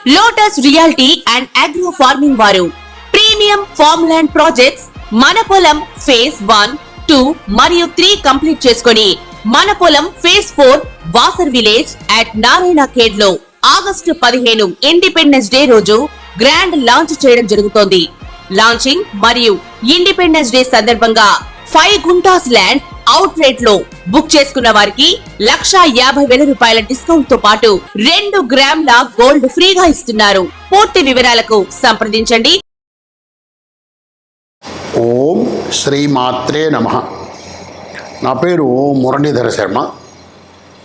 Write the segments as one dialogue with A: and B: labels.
A: Lotus reality and agro farming వారు premium farm land projects మన పొలం ఫేజ్ 1, 2 మరియు 3 కంప్లీట్ చేసుకొని మన పొలం phase 4 Wasar village at Narayana Khed లో ఆగస్టు 15 ఇండిపెండెన్స్ డే రోజు గ్రాండ్ లాంచ్ చేయడం జరుగుతోంది. లాంచింగ్ మరియు ఇండిపెండెన్స్ డే సందర్భంగా 5 గుంటాస్ ల్యాండ్ అవుట్ రేట్ లో బుక్ చేసుకున్న వారికి 1,50,000 రూపాయల డిస్కౌంట్ తో పాటు 2 గ్రాముల గోల్డ్ ఫ్రీగా ఇస్తున్నారు. పూర్తి వివరాలకు సంప్రదించండి.
B: ఓం శ్రీమాత్రే నమః. నా పేరు మురళీధర శర్మ.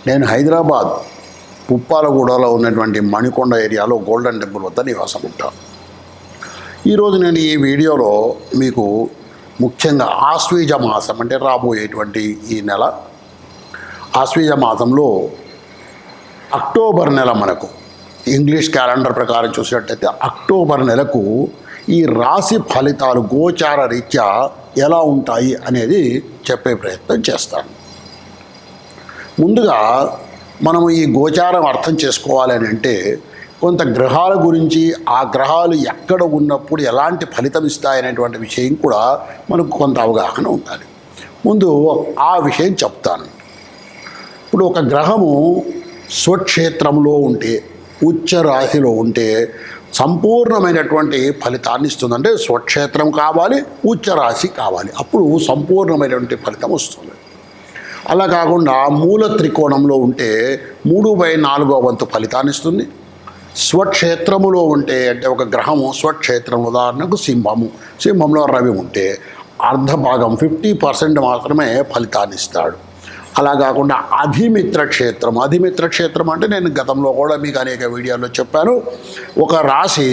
B: నేను హైదరాబాద్ పుప్పాలగూడలో ఉన్నటువంటి మణికొండ ఏరియాలో గోల్డెన్ టెంపుల్ వద్ద నివాసం ఉంటాను. ఈరోజు నేను ఈ వీడియోలో మీకు ముఖ్యంగా ఆశ్వీజ మాసం అంటే రాబోయేటువంటి ఈ నెల ఆశ్వీజ మాసంలో అక్టోబర్ నెల మనకు ఇంగ్లీష్ క్యాలెండర్ ప్రకారం చూసినట్టయితే అక్టోబర్ నెలకు ఈ రాశి ఫలితాలు గోచార రీత్యా ఎలా ఉంటాయి అనేది చెప్పే ప్రయత్నం చేస్తాను. ముందుగా మనము ఈ గోచారం అర్థం చేసుకోవాలి అని అంటే కొంత గ్రహాల గురించి ఆ గ్రహాలు ఎక్కడ ఉన్నప్పుడు ఎలాంటి ఫలితం ఇస్తాయనేటువంటి విషయం కూడా మనకు కొంత అవగాహన ఉండాలి. ముందు ఆ విషయం చెప్తాను. ఇప్పుడు ఒక గ్రహము స్వక్షేత్రంలో ఉంటే ఉచ్చ రాశిలో ఉంటే సంపూర్ణమైనటువంటి ఫలితాన్ని ఇస్తుంది. అంటే స్వక్షేత్రం కావాలి, ఉచ్చ రాశి కావాలి, అప్పుడు సంపూర్ణమైనటువంటి ఫలితం వస్తుంది. అలా కాకుండా మూల త్రికోణంలో ఉంటే 3/4 వంతు ఫలితాన్ని ఇస్తుంది. స్వక్షేత్రములో ఉంటే అంటే ఒక గ్రహము స్వక్షేత్రం ఉదాహరణకు సింహంలో రవి ఉంటే అర్ధభాగం 50% మాత్రమే ఫలితాన్ని ఇస్తాడు. అలా కాకుండా అధిమిత్ర క్షేత్రం అంటే నేను గతంలో కూడా మీకు అనేక వీడియోల్లో చెప్పాను. ఒక రాశి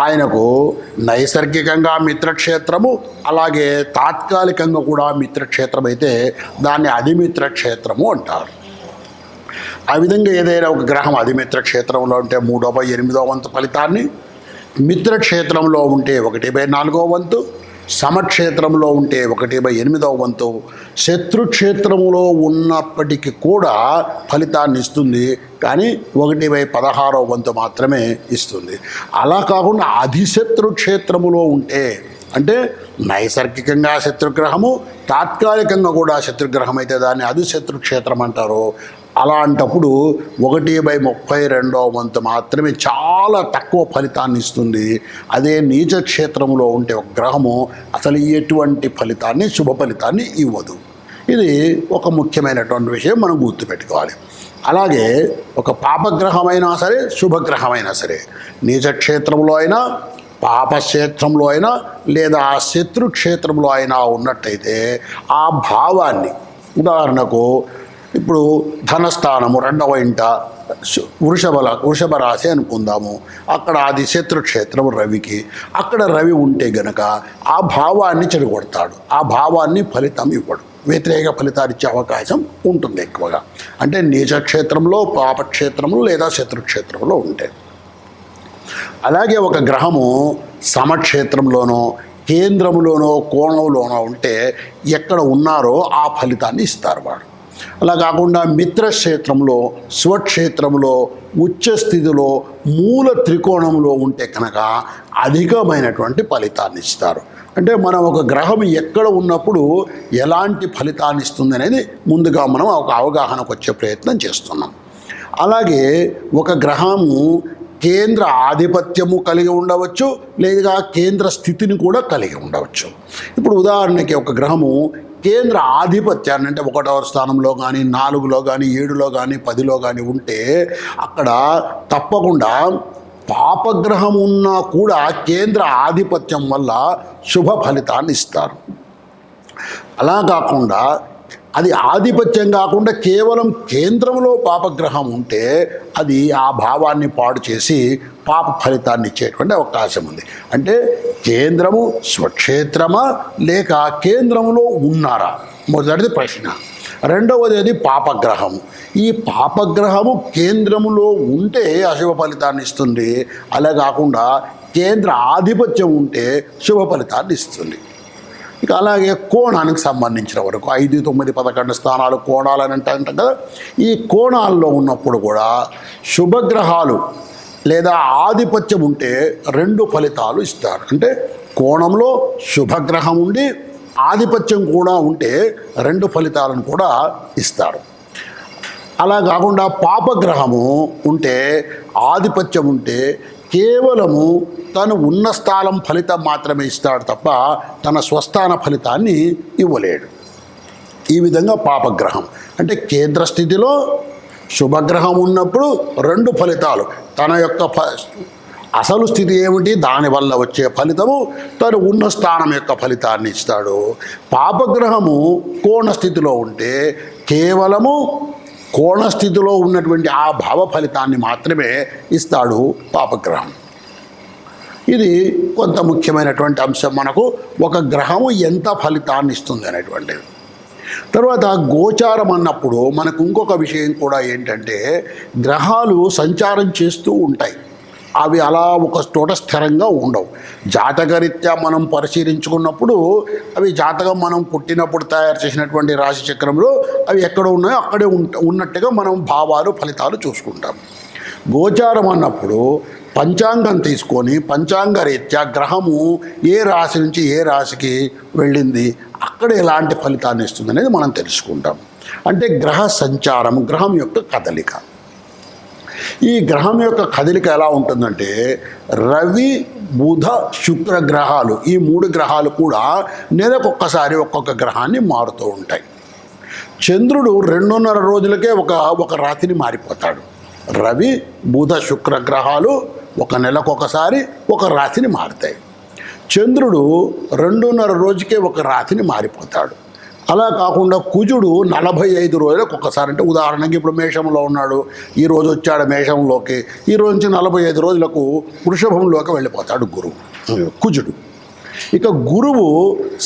B: ఆయనకు నైసర్గికంగా మిత్రక్షేత్రము, అలాగే తాత్కాలికంగా కూడా మిత్రక్షేత్రం అయితే దాన్ని అధిమిత్ర క్షేత్రము అంటారు. ఆ విధంగా ఏదైనా ఒక గ్రహం అధిమిత్ర క్షేత్రంలో ఉంటే 3/8 వంతు ఫలితాన్ని, మిత్రక్షేత్రంలో ఉంటే 1/4 వంతు, సమక్షేత్రంలో ఉంటే 1/8 వంతు, శత్రుక్షేత్రంలో ఉన్నప్పటికీ కూడా ఫలితాన్ని ఇస్తుంది, కానీ 1/16 వంతు మాత్రమే ఇస్తుంది. అలా కాకుండా అధిశత్రు క్షేత్రములో ఉంటే అంటే నైసర్గికంగా శత్రుగ్రహము, తాత్కాలికంగా కూడా శత్రుగ్రహం అయితే దాన్ని అధిశత్రు క్షేత్రం అంటారు. అలాంటప్పుడు 1/32 వంతు మాత్రమే చాలా తక్కువ ఫలితాన్ని ఇస్తుంది. అదే నీచ క్షేత్రంలో ఉంటే ఒక గ్రహము అసలు ఎటువంటి ఫలితాన్ని, శుభ ఫలితాన్ని ఇవ్వదు. ఇది ఒక ముఖ్యమైనటువంటి విషయం మనం గుర్తుపెట్టుకోవాలి. అలాగే ఒక పాపగ్రహమైనా సరే, శుభగ్రహమైనా సరే, నీచ క్షేత్రంలో అయినా, పాపక్షేత్రంలో అయినా లేదా శత్రుక్షేత్రంలో అయినా ఉన్నట్టయితే ఆ భావాన్ని, ఉదాహరణకు ఇప్పుడు ధనస్థానము 2వ ఇంట వృషభ రాశి అనుకుందాము, అక్కడ అది శత్రుక్షేత్రం రవికి, అక్కడ రవి ఉంటే గనక ఆ భావాన్ని చెడగొడతాడు, ఆ భావాన్ని ఫలితం ఇవ్వడు, వ్యతిరేక ఫలితాలు ఇచ్చే అవకాశం ఉంటుంది ఎక్కువగా. అంటే నీచక్షేత్రంలో, పాపక్షేత్రంలో లేదా శత్రుక్షేత్రంలో ఉంటే. అలాగే ఒక గ్రహము సమక్షేత్రంలోనో, కేంద్రంలోనో, కోణంలోనో ఉంటే ఎక్కడ ఉన్నారో ఆ ఫలితాన్ని ఇస్తారు వాడు. అలా కాకుండా మిత్రక్షేత్రంలో, స్వక్షేత్రంలో, ఉచ్చ స్థితిలో, మూల త్రికోణంలో ఉంటే కనుక అధికమైనటువంటి ఫలితాన్ని ఇస్తారు. అంటే మనం ఒక గ్రహం ఎక్కడ ఉన్నప్పుడు ఎలాంటి ఫలితాన్ని ఇస్తుంది అనేది ముందుగా మనం ఒక అవగాహనకు వచ్చే ప్రయత్నం చేస్తున్నాం. అలాగే ఒక గ్రహము కేంద్ర ఆధిపత్యము కలిగి ఉండవచ్చు, లేదా కేంద్ర స్థితిని కూడా కలిగి ఉండవచ్చు. ఇప్పుడు ఉదాహరణకి ఒక గ్రహము కేంద్ర ఆధిపత్యాన్ని అంటే 1వ స్థానంలో కానీ, 4లో కానీ, 7లో కానీ, 10లో కానీ ఉంటే అక్కడ తప్పకుండా పాపగ్రహం ఉన్నా కూడా కేంద్ర ఆధిపత్యం వల్ల శుభ ఫలితాన్ని ఇస్తారు. అలా కాకుండా అది ఆధిపత్యం కాకుండా కేవలం కేంద్రంలో పాపగ్రహం ఉంటే అది ఆ భావాన్ని పాడు చేసి పాప ఫలితాన్ని ఇచ్చేటువంటి అవకాశం ఉంది. అంటే కేంద్రము స్వక్షేత్రమా లేక కేంద్రంలో ఉన్నారా, మొదటిది ప్రశ్న. రెండవది అది పాపగ్రహము. ఈ పాపగ్రహము కేంద్రములో ఉంటే అశుభ ఫలితాన్ని ఇస్తుంది, అలా కాకుండా కేంద్ర ఆధిపత్యం ఉంటే శుభ ఫలితాన్ని ఇస్తుంది. ఇక అలాగే కోణానికి సంబంధించిన వరకు 5, 9, 11 స్థానాలు కోణాలని అంటాం కదా. ఈ కోణాల్లో ఉన్నప్పుడు కూడా శుభగ్రహాలు లేదా ఆధిపత్యం ఉంటే 2 ఫలితాలు ఇస్తారు. అంటే కోణంలో శుభగ్రహం ఉండి ఆధిపత్యం కూడా ఉంటే 2 ఫలితాలను కూడా ఇస్తారు. అలా కాకుండా పాపగ్రహము ఉంటే ఆధిపత్యం ఉంటే కేవలము తను ఉన్న స్థానం ఫలితం మాత్రమే ఇస్తాడు తప్ప తన స్వస్థాన ఫలితాన్ని ఇవ్వలేడు. ఈ విధంగా పాపగ్రహం అంటే కేంద్ర స్థితిలో శుభగ్రహం ఉన్నప్పుడు 2 ఫలితాలు, తన యొక్క అసలు స్థితి ఏమిటి దానివల్ల వచ్చే ఫలితము తను ఉన్న స్థానం యొక్క ఫలితాన్ని ఇస్తాడు. పాపగ్రహము కోణ స్థితిలో ఉంటే కేవలము కోణస్థితిలో ఉన్నటువంటి ఆ భావ ఫలితాన్ని మాత్రమే ఇస్తాడు పాపగ్రహం. ఇది కొంత ముఖ్యమైనటువంటి అంశం. మనకు ఒక గ్రహము ఎంత ఫలితాన్ని ఇస్తుంది అనేటువంటిది. తర్వాత గోచారం అన్నప్పుడు మనకు ఇంకొక విషయం కూడా ఏంటంటే గ్రహాలు సంచారం చేస్తూ ఉంటాయి. అవి అలా ఒక చోట స్థిరంగా ఉండవు. జాతకరీత్యా మనం పరిశీలించుకున్నప్పుడు అవి జాతకం మనం పుట్టినప్పుడు తయారు చేసినటువంటి రాశి చక్రంలో అవి ఎక్కడ ఉన్నాయో అక్కడే ఉన్నట్టుగా మనం భావాలు ఫలితాలు చూసుకుంటాం. గోచారం అన్నప్పుడు పంచాంగం తీసుకొని పంచాంగ రీత్యా గ్రహము ఏ రాశి నుంచి ఏ రాశికి వెళ్ళింది, అక్కడ ఎలాంటి ఫలితాన్ని ఇస్తుంది అనేది మనం తెలుసుకుంటాం. అంటే గ్రహ సంచారం, గ్రహం యొక్క కదలిక. ఈ గ్రహం యొక్క కదలిక ఎలా ఉంటుందంటే రవి బుధ శుక్ర గ్రహాలు, ఈ 3 గ్రహాలు కూడా నెలకొక్కసారి ఒక్కొక్క గ్రహాన్ని మారుతూ ఉంటాయి. చంద్రుడు 2.5 రోజులకే ఒక రాతిని మారిపోతాడు. రవి బుధ శుక్ర గ్రహాలు ఒక నెలకొకసారి ఒక రాతిని మారుతాయి. చంద్రుడు 2.5 రోజుకే ఒక రాతిని మారిపోతాడు. అలా కాకుండా కుజుడు 45 రోజులకు ఒకసారి, అంటే ఉదాహరణకి ఇప్పుడు మేషంలో ఉన్నాడు, ఈ రోజు వచ్చాడు మేషంలోకి, ఈ రోజు నుంచి 45 రోజులకు వృషభంలోకి వెళ్ళిపోతాడు కుజుడు. ఇక గురువు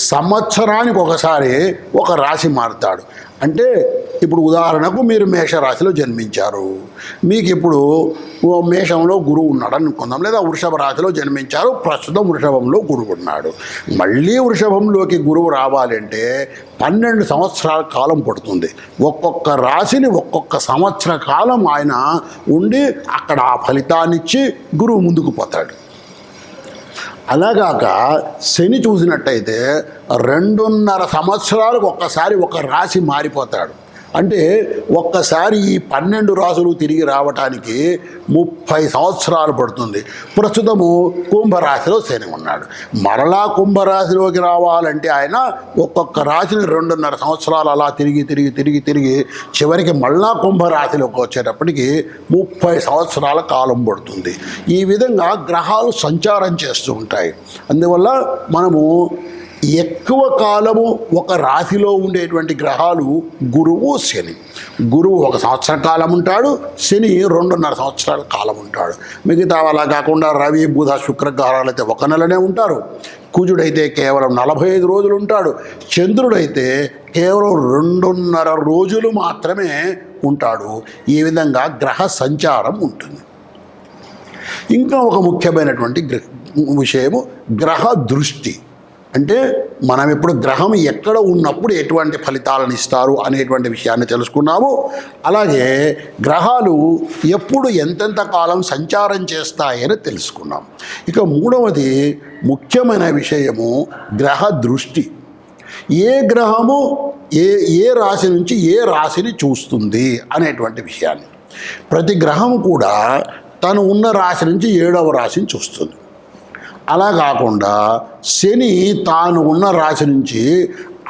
B: సంవత్సరానికి ఒకసారి ఒక రాశి మారుతాడు. అంటే ఇప్పుడు ఉదాహరణకు మీరు మేషరాశిలో జన్మించారు, మీకు ఇప్పుడు మేషంలో గురువు ఉన్నాడు అనుకుందాం, లేదా వృషభ రాశిలో జన్మించారు, ప్రస్తుతం వృషభంలో గురువు ఉన్నాడు. మళ్ళీ వృషభంలోకి గురువు రావాలంటే 12 సంవత్సరాల కాలం పడుతుంది. ఒక్కొక్క రాశిని ఒక్కొక్క సంవత్సర కాలం ఆయన ఉండి అక్కడ ఆ ఫలితాన్నిచ్చి గురువు ముందుకు పోతాడు. అలాగాక శని చూసినట్టయితే 2.5 సంవత్సరాలకు ఒక్కసారి ఒక రాశి మారిపోతాడు. అంటే ఒక్కసారి ఈ 12 రాశులు తిరిగి రావటానికి 30 సంవత్సరాలు పడుతుంది. ప్రస్తుతము కుంభరాశిలో శని ఉన్నాడు. మరలా కుంభరాశిలోకి రావాలంటే ఆయన ఒక్కొక్క రాశిని 2.5 సంవత్సరాలు అలా తిరిగి చివరికి మళ్ళా కుంభరాశిలోకి వచ్చేటప్పటికి 30 సంవత్సరాల కాలం పడుతుంది. ఈ విధంగా గ్రహాలు సంచారం చేస్తూ ఉంటాయి. అందువల్ల మనము ఎక్కువ కాలము ఒక రాశిలో ఉండేటువంటి గ్రహాలు గురువు శని. గురువు 1 సంవత్సర కాలం ఉంటాడు, శని 2.5 సంవత్సరాల కాలం ఉంటాడు. మిగతా అలా కాకుండా రవి బుధ శుక్ర గ్రహాలు అయితే 1 నెలనే ఉంటారు. కుజుడైతే కేవలం 45 రోజులు ఉంటాడు. చంద్రుడైతే కేవలం 2.5 రోజులు మాత్రమే ఉంటాడు. ఈ విధంగా గ్రహ సంచారం ఉంటుంది. ఇంకా ఒక ముఖ్యమైనటువంటి విషయము గ్రహ దృష్టి. అంటే మనం ఇప్పుడు గ్రహం ఎక్కడ ఉన్నప్పుడు ఎటువంటి ఫలితాలను ఇస్తారు అనేటువంటి విషయాన్ని తెలుసుకున్నాము. అలాగే గ్రహాలు ఎప్పుడు ఎంతెంత కాలం సంచారం చేస్తాయని తెలుసుకున్నాం. ఇక 3వది ముఖ్యమైన విషయము గ్రహ దృష్టి. ఏ గ్రహము ఏ రాశి నుంచి ఏ రాశిని చూస్తుంది అనేటువంటి విషయాన్ని. ప్రతి గ్రహం కూడా తను ఉన్న రాశి నుంచి 7వ రాశిని చూస్తుంది. అలా కాకుండా శని తాను ఉన్న రాశి నుంచి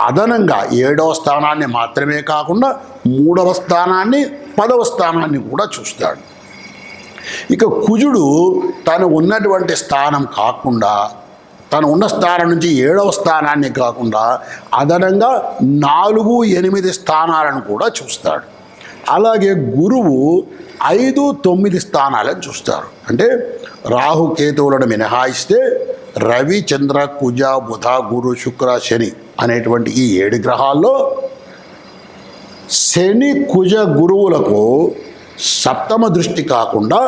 B: అదనంగా 7వ స్థానాన్ని మాత్రమే కాకుండా 3వ స్థానాన్ని 10వ స్థానాన్ని కూడా చూస్తాడు. ఇక కుజుడు తను ఉన్నటువంటి స్థానం కాకుండా, తను ఉన్న స్థానం నుంచి 7వ స్థానాన్ని కాకుండా అదనంగా 4, 8 స్థానాలను కూడా చూస్తాడు. అలాగే గురువు 5, 9 స్థానాలను చూస్తారు. అంటే రాహుకేతువులను మినహాయిస్తే రవి చంద్ర కుజ బుధ గురు శుక్ర శని అనేటువంటి ఈ 7 గ్రహాల్లో శని కుజ గురువులకు 7వ దృష్టి కాకుండా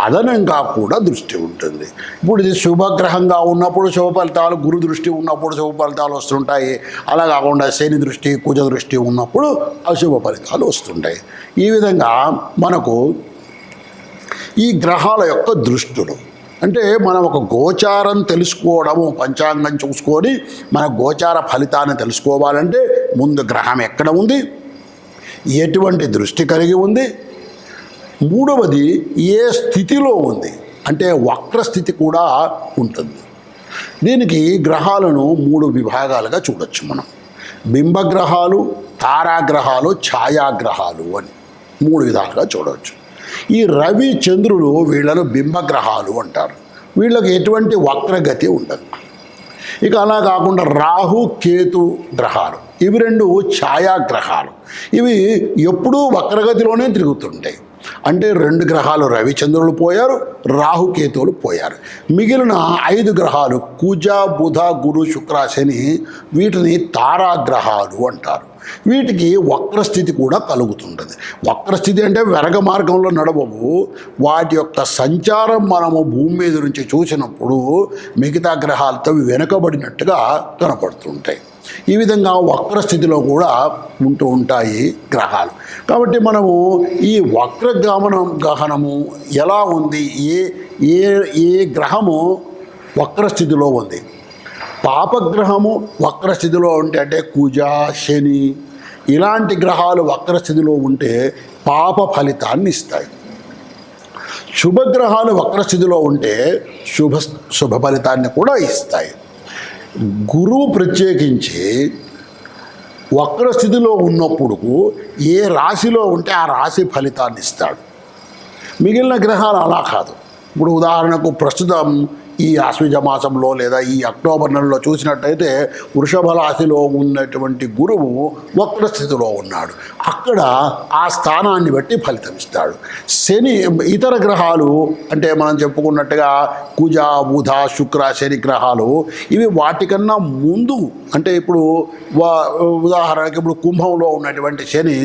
B: అదనంగా కూడా దృష్టి ఉంటుంది. ఇప్పుడు ఇది శుభగ్రహంగా ఉన్నప్పుడు శుభ ఫలితాలు, గురు దృష్టి ఉన్నప్పుడు శుభ ఫలితాలు వస్తుంటాయి. అలా కాకుండా శని దృష్టి కుజ దృష్టి ఉన్నప్పుడు అశుభ ఫలితాలు వస్తుంటాయి. ఈ విధంగా మనకు ఈ గ్రహాల యొక్క దృష్టులు అంటే మనం ఒక గోచారం తెలుసుకోవడము, పంచాంగం చూసుకొని మన గోచార ఫలితాన్ని తెలుసుకోవాలంటే ముందు గ్రహం ఎక్కడ ఉంది, ఎటువంటి దృష్టి కలిగి ఉంది, మూడవది ఏ స్థితిలో ఉంది, అంటే వక్రస్థితి కూడా ఉంటుంది. దీనికి గ్రహాలను 3 విభాగాలుగా చూడొచ్చు మనం. బింబగ్రహాలు, తారాగ్రహాలు, ఛాయాగ్రహాలు అని 3 విధాలుగా చూడవచ్చు. ఈ రవి చంద్రులు వీళ్ళను బింబగ్రహాలు అంటారు. వీళ్ళకి ఎటువంటి వక్రగతి ఉండదు. ఇక అలా కాకుండా రాహు కేతు గ్రహాలు, ఇవి 2 ఛాయాగ్రహాలు. ఇవి ఎప్పుడూ వక్రగతిలోనే తిరుగుతుంటాయి. అంటే 2 గ్రహాలు రవిచంద్రులు పోయారు, రాహుకేతువులు పోయారు. మిగిలిన 5 గ్రహాలు కుజ, బుధ, గురు, శుక్ర, శని, వీటిని తారాగ్రహాలు అంటారు. వీటికి వక్రస్థితి కూడా కలుగుతుంటుంది. వక్రస్థితి అంటే వెరగ మార్గంలో నడవవు. వాటి యొక్క సంచారం మనము భూమి మీద నుంచి చూసినప్పుడు మిగతా గ్రహాలతో వెనుకబడినట్టుగా కనపడుతుంటాయి. ఈ విధంగా వక్రస్థితిలో కూడా ఉంటూ ఉంటాయి గ్రహాలు. కాబట్టి మనము ఈ గహనము ఎలా ఉంది, ఏ ఏ ఏ గ్రహము వక్రస్థితిలో ఉంది, పాపగ్రహము వక్రస్థితిలో ఉంటే అంటే కుజ, శని ఇలాంటి గ్రహాలు వక్రస్థితిలో ఉంటే పాప ఫలితాన్ని ఇస్తాయి. శుభగ్రహాలు వక్రస్థితిలో ఉంటే శుభ ఫలితాన్ని కూడా ఇస్తాయి. గురువు ప్రత్యేకించి వక్రస్థితిలో ఉన్నప్పుడు ఏ రాశిలో ఉంటే ఆ రాశి ఫలితాన్ని ఇస్తాడు. మిగిలిన గ్రహాలు అలా కాదు. ఇప్పుడు ఉదాహరణకు ప్రస్తుతం ఈ ఆశ్వీజ మాసంలో లేదా ఈ అక్టోబర్ నెలలో చూసినట్టయితే వృషభ రాశిలో ఉన్నటువంటి గురువు వక్రస్థితిలో ఉన్నాడు. అక్కడ ఆ స్థానాన్ని బట్టి ఫలితం ఇస్తాడు. శని ఇతర గ్రహాలు అంటే మనం చెప్పుకున్నట్టుగా కుజ, బుధ, శుక్ర, శని గ్రహాలు ఇవి వాటికన్నా ముందు అంటే ఇప్పుడు ఉదాహరణకి ఇప్పుడు కుంభంలో ఉన్నటువంటి శని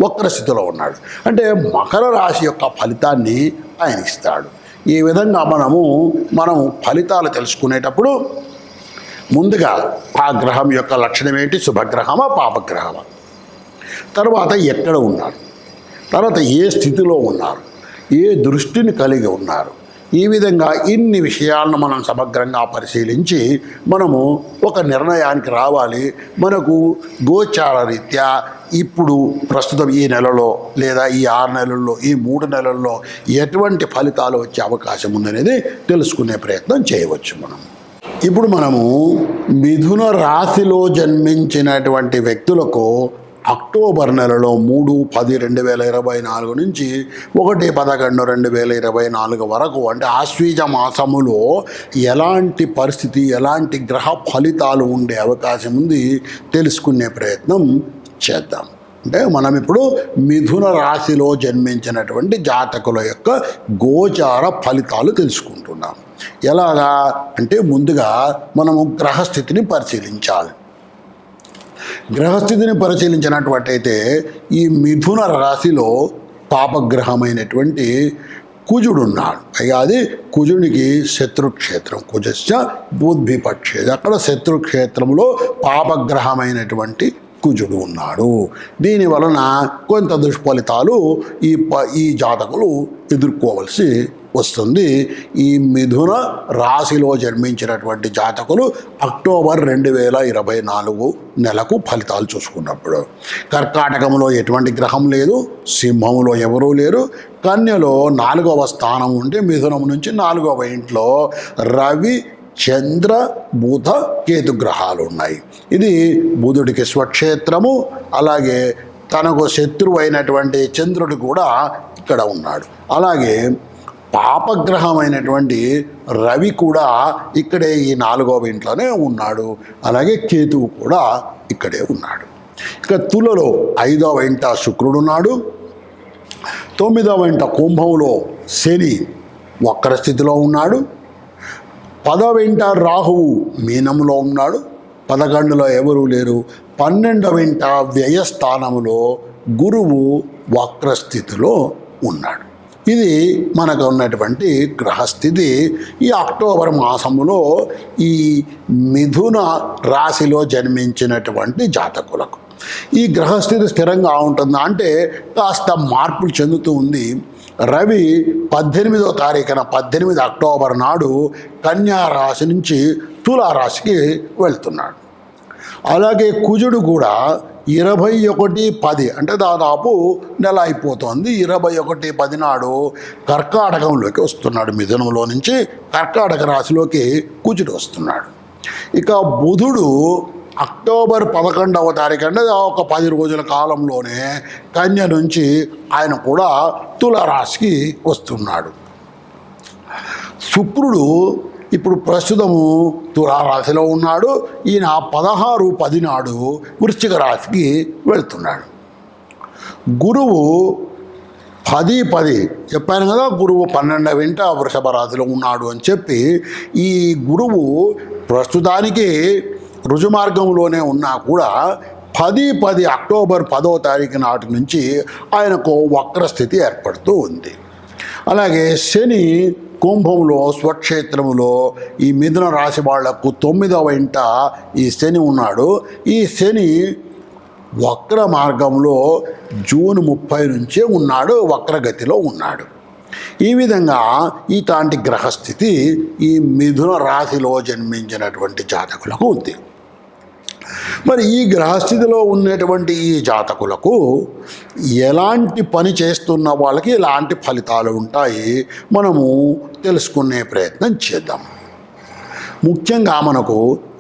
B: వక్రస్థితిలో ఉన్నాడు. అంటే మకర రాశి యొక్క ఫలితాన్ని ఆయన ఇస్తాడు. ఈ విధంగా మనం ఫలితాలు తెలుసుకునేటప్పుడు ముందుగా ఆ గ్రహం యొక్క లక్షణం ఏంటి, శుభగ్రహమా పాపగ్రహమా, తర్వాత ఎక్కడ ఉన్నారు, తర్వాత ఏ స్థితిలో ఉన్నారు, ఏ దృష్టిని కలిగి ఉన్నారు, ఈ విధంగా ఇన్ని విషయాలను మనం సమగ్రంగా పరిశీలించి మనము ఒక నిర్ణయానికి రావాలి. మనకు గోచార రీత్యా ఇప్పుడు ప్రస్తుతం ఈ నెలలో లేదా ఈ 6 నెలల్లో ఈ 3 నెలల్లో ఎటువంటి ఫలితాలు వచ్చే అవకాశం ఉందనేది తెలుసుకునే ప్రయత్నం చేయవచ్చు. ఇప్పుడు మనము మిథున రాశిలో జన్మించినటువంటి వ్యక్తులకు అక్టోబర్ నెలలో 3/10/2024 నుంచి 1/11/2024 వరకు అంటే ఆశ్వీజ మాసములో ఎలాంటి పరిస్థితి, ఎలాంటి గ్రహ ఫలితాలు ఉండే అవకాశం ఉంది తెలుసుకునే ప్రయత్నం చేద్దాం. అంటే మనం ఇప్పుడు మిథున రాశిలో జన్మించినటువంటి జాతకుల యొక్క గోచార ఫలితాలు తెలుసుకుంటున్నాం. ఎలాగా అంటే ముందుగా మనము గ్రహస్థితిని పరిశీలించాలి. గ్రహస్థితిని పరిశీలించినట్లయితే ఈ మిథున రాశిలో పాపగ్రహమైనటువంటి కుజుడు ఉన్నాడు. పైగా అది కుజునికి శత్రుక్షేత్రం, కుజశ్చ బుద్ధిపక్షేది, అక్కడ శత్రుక్షేత్రంలో పాపగ్రహమైనటువంటి కుజుడు ఉన్నాడు. దీని వలన కొంత దుష్ఫలితాలు ఈ జాతకులు ఎదుర్కోవలసి వస్తుంది. ఈ మిథున రాశిలో జన్మించినటువంటి జాతకులు అక్టోబర్ 2024 నెలకు ఫలితాలు చూసుకున్నప్పుడు కర్కాటకంలో ఎటువంటి గ్రహం లేదు, సింహంలో ఎవరూ లేరు, కన్యలో 4వ స్థానం ఉంటే మిథునం నుంచి 4వ ఇంట్లో రవి, చంద్ర, బుధ, కేతు గ్రహాలు ఉన్నాయి. ఇది బుధుడికి స్వక్షేత్రము. అలాగే తనకు శత్రువు అయినటువంటి చంద్రుడు కూడా ఇక్కడ ఉన్నాడు. అలాగే పాపగ్రహమైనటువంటి రవి కూడా ఇక్కడే ఈ 4వ ఇంట్లోనే ఉన్నాడు. అలాగే కేతువు కూడా ఇక్కడే ఉన్నాడు. ఇక తులలో 5వ ఇంట శుక్రుడు ఉన్నాడు. 9వ ఇంట కుంభంలో శని వక్రస్థితిలో ఉన్నాడు. 10వ ఇంట రాహువు మీనంలో ఉన్నాడు. 11లో ఎవరూ లేరు. 12వ ఇంట వ్యయస్థానంలో గురువు వక్రస్థితిలో ఉన్నాడు. ఇది మనకు ఉన్నటువంటి గ్రహస్థితి. ఈ అక్టోబర్ మాసంలో ఈ మిథున రాశిలో జన్మించినటువంటి జాతకులకు ఈ గ్రహస్థితి స్థిరంగా ఉంటుందా అంటే కాస్త మార్పులు చెందుతూ ఉంది. రవి 18వ తారీఖున 18 అక్టోబర్ నాడు కన్యా రాశి నుంచి తులారాశికి వెళ్తున్నాడు. అలాగే కుజుడు కూడా 21/10 అంటే దాదాపు నెల అయిపోతుంది. 21/10 నాడు కర్కాటకంలోకి వస్తున్నాడు. మిథునంలో నుంచి కర్కాటక రాశిలోకి కుజుడు వస్తున్నాడు. ఇక బుధుడు అక్టోబర్ 11వ తారీఖు అంటే ఒక 10 రోజుల కాలంలోనే కన్య నుంచి ఆయన కూడా తులారాశికి వస్తున్నాడు. శుక్రుడు ఇప్పుడు ప్రస్తుతము తులారాశిలో ఉన్నాడు. ఈయన 16/10 నాడు వృశ్చిక రాశికి వెళ్తున్నాడు. గురువు 10/10 చెప్పాను కదా, గురువు 12వ ఇంట వృషభ రాశిలో ఉన్నాడు అని చెప్పి ఈ గురువు ప్రస్తుతానికి రుజుమార్గంలోనే ఉన్నా కూడా 10/10 అక్టోబర్ 10వ తారీఖు నాటి నుంచి ఆయనకు వక్రస్థితి ఏర్పడుతూ ఉంది. అలాగే శని కుంభంలో స్వక్షేత్రములో ఈ మిథున రాశి వాళ్లకు 9వ ఇంట ఈ శని ఉన్నాడు. ఈ శని వక్ర మార్గంలో జూన్ 30 నుంచే ఉన్నాడు, వక్రగతిలో ఉన్నాడు. ఈ విధంగా ఇలాంటి గ్రహస్థితి ఈ మిథున రాశిలో జన్మించినటువంటి జాతకులకు ఉంది. మరి ఈ గ్రహస్థితిలో ఉన్నటువంటి ఈ జాతకులకు ఎలాంటి పని చేస్తున్న వాళ్ళకి ఎలాంటి ఫలితాలు ఉంటాయి మనము తెలుసుకునే ప్రయత్నం చేద్దాం. ముఖ్యంగా మనకు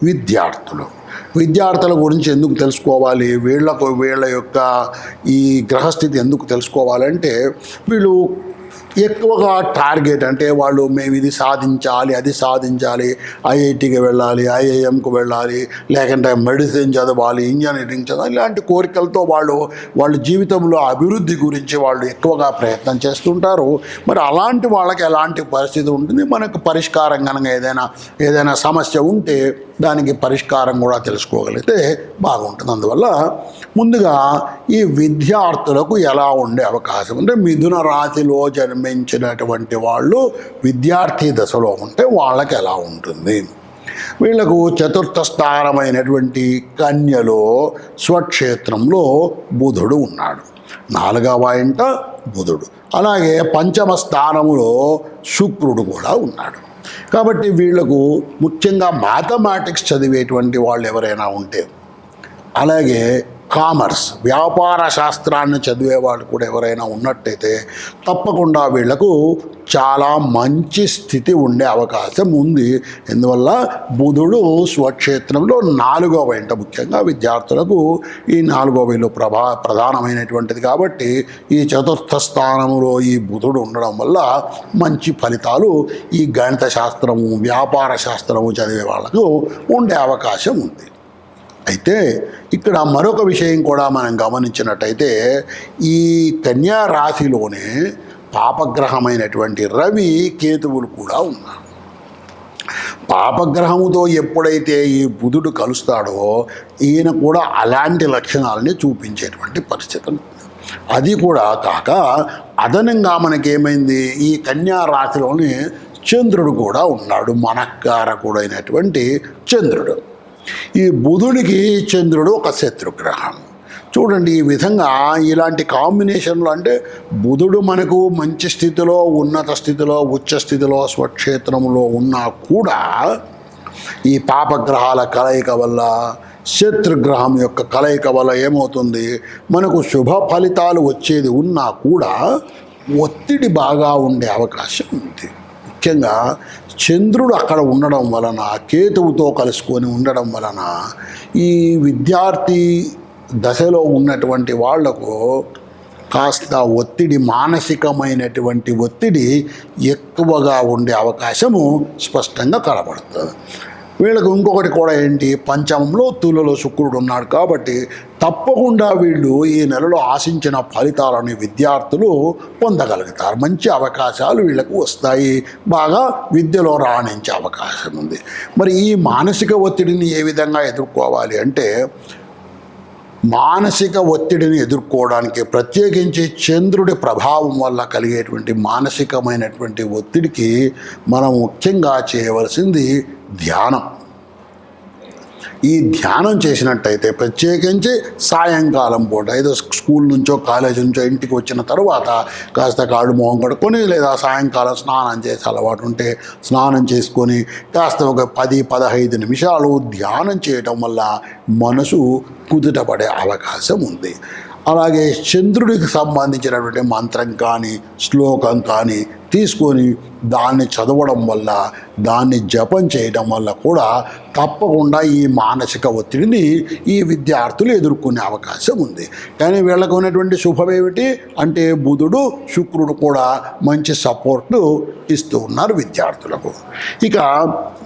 B: విద్యార్థుల గురించి ఎందుకు తెలుసుకోవాలి, వీళ్ళ యొక్క ఈ గ్రహస్థితి ఎందుకు తెలుసుకోవాలంటే వీళ్ళు ఎక్కువగా టార్గెట్ అంటే వాళ్ళు మేము ఇది సాధించాలి, అది సాధించాలి, ఐఐటికి వెళ్ళాలి, ఐఐఎంకు వెళ్ళాలి, లేకుంటే మెడిసిన్ చదవాలి, ఇంజనీరింగ్ చదవాలి, ఇలాంటి కోరికలతో వాళ్ళు జీవితంలో అభివృద్ధి గురించి వాళ్ళు ఎక్కువగా ప్రయత్నం చేస్తుంటారు. మరి అలాంటి వాళ్ళకి ఎలాంటి పరిస్థితి ఉంటుంది, మనకు పరిష్కారం కనుక ఏదైనా సమస్య ఉంటే దానికి పరిష్కారం కూడా తెలుసుకోగలిగితే బాగుంటుంది. అందువల్ల ముందుగా ఈ విద్యార్థులకు ఎలా ఉండే అవకాశం అంటే మిథున రాశిలో జన్మించినటువంటి వాళ్ళు విద్యార్థి దశలో ఉంటే వాళ్ళకి ఎలా ఉంటుంది. వీళ్లకు చతుర్థ స్థానమైనటువంటి కన్యలో స్వక్షేత్రంలో బుధుడు ఉన్నాడు, 4వ ఇంట బుధుడు. అలాగే పంచమ స్థానములో శుక్రుడు కూడా ఉన్నాడు. కాబట్టి వీళ్లకు ముఖ్యంగా మ్యాథమెటిక్స్ చదివేటువంటి వాళ్ళు ఎవరైనా ఉంటే, అలాగే కామర్స్ వ్యాపార శాస్త్రాన్ని చదివే వాళ్ళు కూడా ఎవరైనా ఉన్నట్టయితే తప్పకుండా వీళ్లకు చాలా మంచి స్థితి ఉండే అవకాశం ఉంది. ఎందువల్ల బుధుడు స్వక్షేత్రంలో 4వ ఇంట ముఖ్యంగా విద్యార్థులకు ఈ 4వ ఇల్లు ప్రధానమైనటువంటిది కాబట్టి ఈ చతుర్థ స్థానంలో ఈ బుధుడు ఉండడం వల్ల మంచి ఫలితాలు ఈ గణిత శాస్త్రము వ్యాపార శాస్త్రము చదివే వాళ్ళకు ఉండే అవకాశం ఉంది. అయితే ఇక్కడ మరొక విషయం కూడా మనం గమనించినట్టయితే ఈ కన్యా రాశిలోనే పాపగ్రహమైనటువంటి రవి కేతువులు కూడా ఉన్నారు. పాపగ్రహముతో ఎప్పుడైతే ఈ బుధుడు కలుస్తాడో ఈయన కూడా అలాంటి లక్షణాలని చూపించేటువంటి పరిస్థితులు. అది కూడా కాక అదనంగా మనకేమైంది, ఈ కన్యా రాశిలోనే చంద్రుడు కూడా ఉన్నాడు, మనఃకారకుడైనటువంటి చంద్రుడు. ఈ బుధుడికి చంద్రుడు ఒక శత్రుగ్రహం. చూడండి, ఈ విధంగా ఇలాంటి కాంబినేషన్లు అంటే బుధుడు మనకు మంచి స్థితిలో, ఉన్నత స్థితిలో, ఉచ్చ స్థితిలో, స్వక్షేత్రంలో ఉన్నా కూడా ఈ పాపగ్రహాల కలయిక వల్ల, శత్రుగ్రహం యొక్క కలయిక వల్ల ఏమవుతుంది, మనకు శుభ ఫలితాలు వచ్చేది ఉన్నా కూడా ఒత్తిడి బాగా ఉండే అవకాశం ఉంది. ముఖ్యంగా చంద్రుడు అక్కడ ఉండడం వలన, కేతువుతో కలుసుకొని ఉండడం వలన ఈ విద్యార్థి దశలో ఉన్నటువంటి వాళ్లకు కాస్త ఒత్తిడి, మానసికమైనటువంటి ఒత్తిడి ఎక్కువగా ఉండే అవకాశము స్పష్టంగా కనబడుతుంది. వీళ్ళకు ఇంకొకటి కూడా ఏంటి, పంచమంలో తులలో శుక్రుడు ఉన్నాడు కాబట్టి తప్పకుండా వీళ్ళు ఈ నెలలో ఆశించిన ఫలితాలని విద్యార్థులు పొందగలుగుతారు. మంచి అవకాశాలు వీళ్ళకు వస్తాయి, బాగా విద్యలో రాణించే అవకాశం ఉంది. మరి ఈ మానసిక ఒత్తిడిని ఏ విధంగా ఎదుర్కోవాలి అంటే, మానసిక ఒత్తిడిని ఎదుర్కోవడానికి ప్రత్యేకించి చంద్రుడి ప్రభావం వల్ల కలిగేటువంటి మానసికమైనటువంటి ఒత్తిడికి మనం ముఖ్యంగా చేయవలసింది ధ్యానం. ఈ ధ్యానం చేసినట్టయితే ప్రత్యేకించి సాయంకాలం పూట ఏదో స్కూల్ నుంచో కాలేజీ నుంచో ఇంటికి వచ్చిన తర్వాత కాస్త కాళ్ళు మొహం కడుక్కొని లేదా సాయంకాలం స్నానం చేసే అలవాటు ఉంటే స్నానం చేసుకొని కాస్త ఒక 10-15 నిమిషాలు ధ్యానం చేయటం వల్ల మనసు కుదుటపడే అవకాశం ఉంది. అలాగే చంద్రుడికి సంబంధించినటువంటి మంత్రం కానీ శ్లోకం కానీ తీసుకొని దాన్ని చదవడం వల్ల దాన్ని జపం చేయడం వల్ల కూడా తప్పకుండా ఈ మానసిక ఒత్తిడిని ఈ విద్యార్థులు ఎదుర్కొనే అవకాశం ఉంది. కానీ వీళ్ళకు ఉన్నటువంటి శుభం ఏమిటి అంటే బుధుడు శుక్రుడు కూడా మంచి సపోర్టు ఇస్తూ ఉన్నారు విద్యార్థులకు. ఇక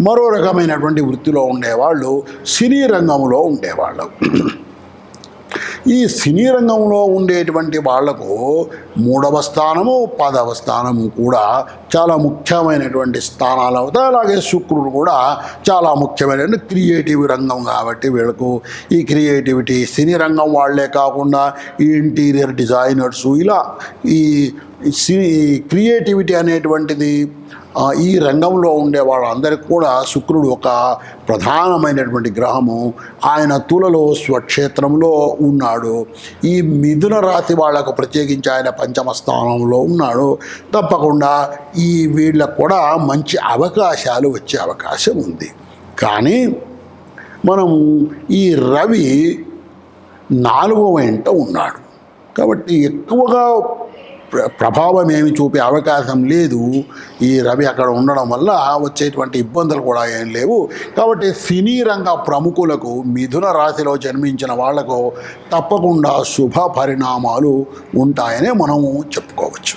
B: మరో రకమైనటువంటి వృత్తిలో ఉండేవాళ్ళు సినీ రంగంలో ఉండేవాళ్ళు. ఈ సినీ రంగంలో ఉండేటువంటి వాళ్లకు 3వ స్థానము 10వ స్థానము కూడా చాలా ముఖ్యమైనటువంటి స్థానాలు అవుతాయి. అలాగే శుక్రుడు కూడా చాలా ముఖ్యమైన క్రియేటివ్ రంగం కాబట్టి వీళ్ళకు ఈ క్రియేటివిటీ సినీ రంగం వాళ్లే కాకుండా ఈ ఇంటీరియర్ డిజైనర్సు ఇలా ఈ క్రియేటివిటీ అనేటువంటిది ఈ రంగంలో ఉండే వాళ్ళందరికీ కూడా శుక్రుడు ఒక ప్రధానమైనటువంటి గ్రహము. ఆయన తులలో స్వక్షేత్రంలో ఉన్నాడు. ఈ మిథున రాశి వాళ్లకు ప్రత్యేకించి ఆయన 5వ స్థానంలో ఉన్నాడు. తప్పకుండా ఈ వీళ్ళకు కూడా మంచి అవకాశాలు వచ్చే అవకాశం ఉంది. కానీ మనం ఈ రవి 4వ ఇంట ఉన్నాడు కాబట్టి ఎక్కువగా ప్రభావం ఏమి చూపే అవకాశం లేదు. ఈ రవి అక్కడ ఉండడం వల్ల వచ్చేటువంటి ఇబ్బందులు కూడా ఏం లేవు. కాబట్టి సినీ రంగ ప్రముఖులకు మిథున రాశిలో జన్మించిన వాళ్లకు తప్పకుండా శుభ పరిణామాలు ఉంటాయని మనము చెప్పుకోవచ్చు.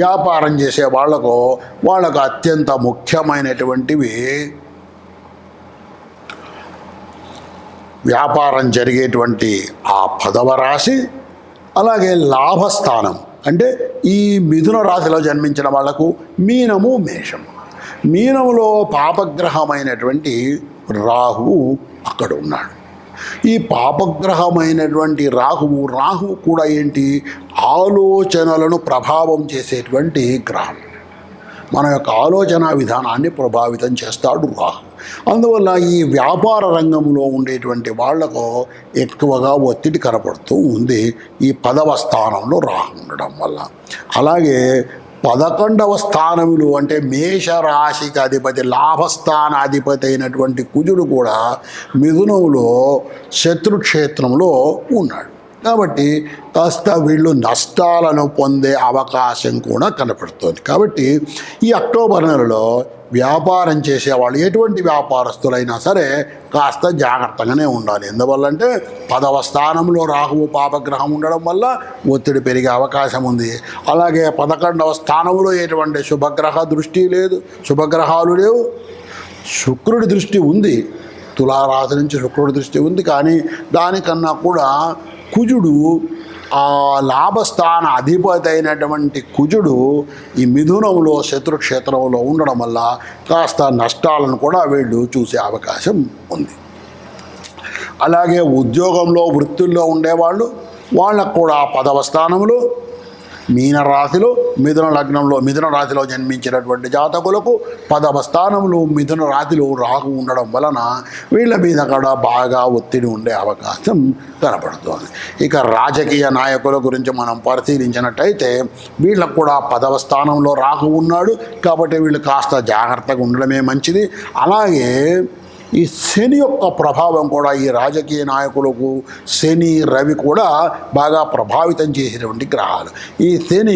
B: వ్యాపారం చేసే వాళ్ళకు అత్యంత ముఖ్యమైనటువంటివి వ్యాపారం జరిగేటువంటి ఆ 10వ రాశి, అలాగే లాభస్థానం అంటే ఈ మిథున రాశిలో జన్మించిన వాళ్లకు మీనము మేషం. మీనములో పాపగ్రహమైనటువంటి రాహువు అక్కడ ఉన్నాడు. ఈ పాపగ్రహమైనటువంటి రాహువు కూడా ఏంటి ఆలోచనలను ప్రభావం చేసేటువంటి గ్రహం. మన యొక్క ఆలోచన విధానాన్ని ప్రభావితం చేస్తాడు రాహు. అందువల్ల ఈ వ్యాపార రంగంలో ఉండేటువంటి వాళ్లకు ఎక్కువగా ఒత్తిడి కనపడుతూ ఉంది ఈ 10వ స్థానంలో రాహు ఉండడం వల్ల. అలాగే 11వ స్థానములు అంటే మేషరాశికి అధిపతి లాభస్థానాధిపతి అయినటువంటి కుజుడు కూడా మిథునంలో శత్రుక్షేత్రంలో ఉన్నాడు. కాబట్టి కాస్త వీళ్ళు నష్టాలను పొందే అవకాశం కూడా కనపడుతుంది. కాబట్టి ఈ అక్టోబర్ నెలలో వ్యాపారం చేసేవాళ్ళు ఎటువంటి వ్యాపారస్తులైనా సరే కాస్త జాగ్రత్తగానే ఉండాలి. ఎందువల్లంటే 10వ స్థానంలో రాహువు పాపగ్రహం ఉండడం వల్ల ఒత్తిడి పెరిగే అవకాశం ఉంది. అలాగే 11వ స్థానంలో ఎటువంటి శుభగ్రహ దృష్టి లేదు, శుభగ్రహాలు లేవు. శుక్రుడి దృష్టి ఉంది, తులారాశి నుంచి శుక్రుడి దృష్టి ఉంది. కానీ దానికన్నా కూడా కుజుడు ఆ లాభస్థాన అధిపతి అయినటువంటి కుజుడు ఈ మిథునంలో శత్రుక్షేత్రంలో ఉండడం వల్ల కాస్త నష్టాలను కూడా వీళ్ళు చూసే అవకాశం ఉంది. అలాగే ఉద్యోగంలో వృత్తుల్లో ఉండేవాళ్ళు వాళ్ళకు కూడా 10వ స్థానంలో మీనరాశిలో మిథున రాశిలో జన్మించినటువంటి జాతకులకు 10వ స్థానంలో మిథున రాశిలో రాహు ఉండడం వలన వీళ్ళ మీద కూడా బాగా ఒత్తిడి ఉండే అవకాశం కనపడుతుంది. ఇక రాజకీయ నాయకుల గురించి మనం పరిశీలించినట్టయితే వీళ్ళకు కూడా 10వ స్థానంలో రాహు ఉన్నాడు. కాబట్టి వీళ్ళు కాస్త జాగ్రత్తగా ఉండడమే మంచిది. అలాగే ఈ శని యొక్క ప్రభావం కూడా ఈ రాజకీయ నాయకులకు శని రవి కూడా బాగా ప్రభావితం చేసేటువంటి గ్రహాలు. ఈ శని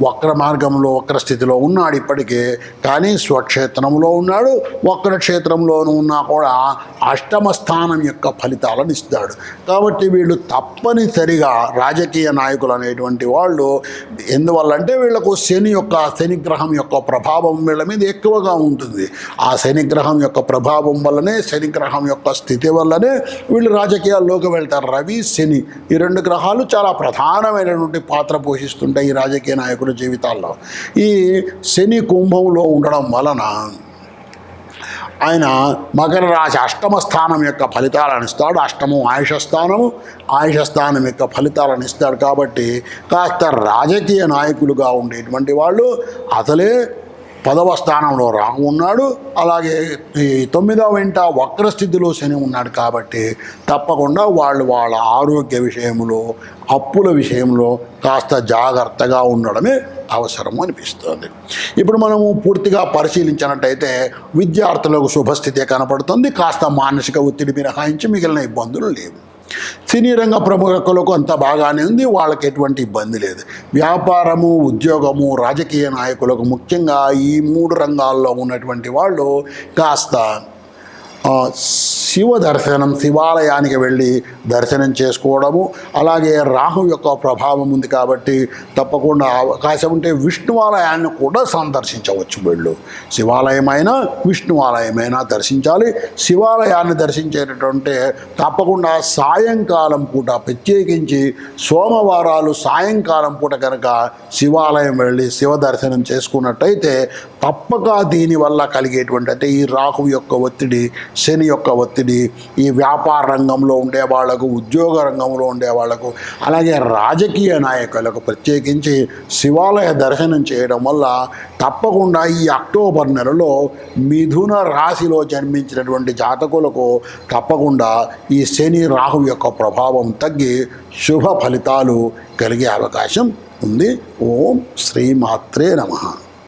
B: వక్ర మార్గంలో వక్ర స్థితిలో ఉన్నాడు ఇప్పటికే, కానీ స్వక్షేత్రంలో ఉన్నాడు. వక్ర క్షేత్రంలోనూ ఉన్నా కూడా 8వ స్థానం యొక్క ఫలితాలను ఇస్తాడు. కాబట్టి వీళ్ళు తప్పనిసరిగా రాజకీయ నాయకులు అనేటువంటి వాళ్ళు ఎందువల్లంటే వీళ్లకు శనిగ్రహం యొక్క ప్రభావం వీళ్ళ మీద ఎక్కువగా ఉంటుంది. ఆ శనిగ్రహం యొక్క ప్రభావం వల్లనే శనిగ్రహం యొక్క స్థితి వల్లనే వీళ్ళు రాజకీయాల్లోకి వెళ్తారు. రవి శని ఈ 2 గ్రహాలు చాలా ప్రధానమైనటువంటి పాత్ర పోషిస్తుంటాయి ఈ రాజకీయ నాయకుల జీవితాల్లో. ఈ శని కుంభంలో ఉండడం వలన ఆయన మకర రాశి 8వ స్థానం యొక్క ఫలితాలను ఇస్తాడు. 8ము ఆయుష స్థానం యొక్క ఫలితాలను ఇస్తాడు. కాబట్టి కాస్త రాజకీయ నాయకులుగా ఉండేటువంటి వాళ్ళు అసలే 10వ స్థానంలో రాహు ఉన్నాడు, అలాగే ఈ 9వ ఇంట వక్రస్థితిలో శని ఉన్నాడు. కాబట్టి తప్పకుండా వాళ్ళ ఆరోగ్య విషయంలో, అప్పుల విషయంలో కాస్త జాగ్రత్తగా ఉండడమే అవసరం అనిపిస్తుంది. ఇప్పుడు మనము పూర్తిగా పరిశీలించినట్టయితే విద్యార్థులకు శుభస్థితి కనపడుతుంది. కాస్త మానసిక ఒత్తిడి మినహాయించి మిగిలిన ఇబ్బందులు లేవు. సినీ రంగ ప్రముఖులకు అంతా బాగానే ఉంది, వాళ్ళకి ఎటువంటి ఇబ్బంది లేదు. వ్యాపారము, ఉద్యోగము, రాజకీయ నాయకులకు ముఖ్యంగా ఈ 3 రంగాల్లో ఉన్నటువంటి వాళ్ళు కాస్త శివ దర్శనం, శివాలయానికి వెళ్ళి దర్శనం చేసుకోవడము, అలాగే రాహు యొక్క ప్రభావం ఉంది కాబట్టి తప్పకుండా అవకాశం ఉంటే విష్ణువాలయాన్ని కూడా సందర్శించవచ్చు. వీళ్ళు శివాలయమైనా విష్ణువాలయమైనా దర్శించాలి. శివాలయాన్ని దర్శించేటటువంటి తప్పకుండా సాయంకాలం పూట, ప్రత్యేకించి సోమవారాలు సాయంకాలం పూట కనుక శివాలయం వెళ్ళి శివ దర్శనం చేసుకున్నట్టయితే తప్పక దీనివల్ల కలిగేటువంటి, అంటే ఈ రాహు యొక్క ఒత్తిడి, శని యొక్క ఒత్తిడి, ఈ వ్యాపార రంగంలో ఉండే వాళ్లకు, ఉద్యోగ రంగంలో ఉండే వాళ్లకు, అలాగే రాజకీయ నాయకులకు ప్రత్యేకించి శివాలయ దర్శనం చేయడం వల్ల తప్పకుండా ఈ అక్టోబర్ నెలలో మిథున రాశిలో జన్మించినటువంటి జాతకులకు తప్పకుండా ఈ శని రాహు యొక్క ప్రభావం తగ్గి శుభ ఫలితాలు కలిగే అవకాశం ఉంది. ఓం శ్రీమాత్రే నమః.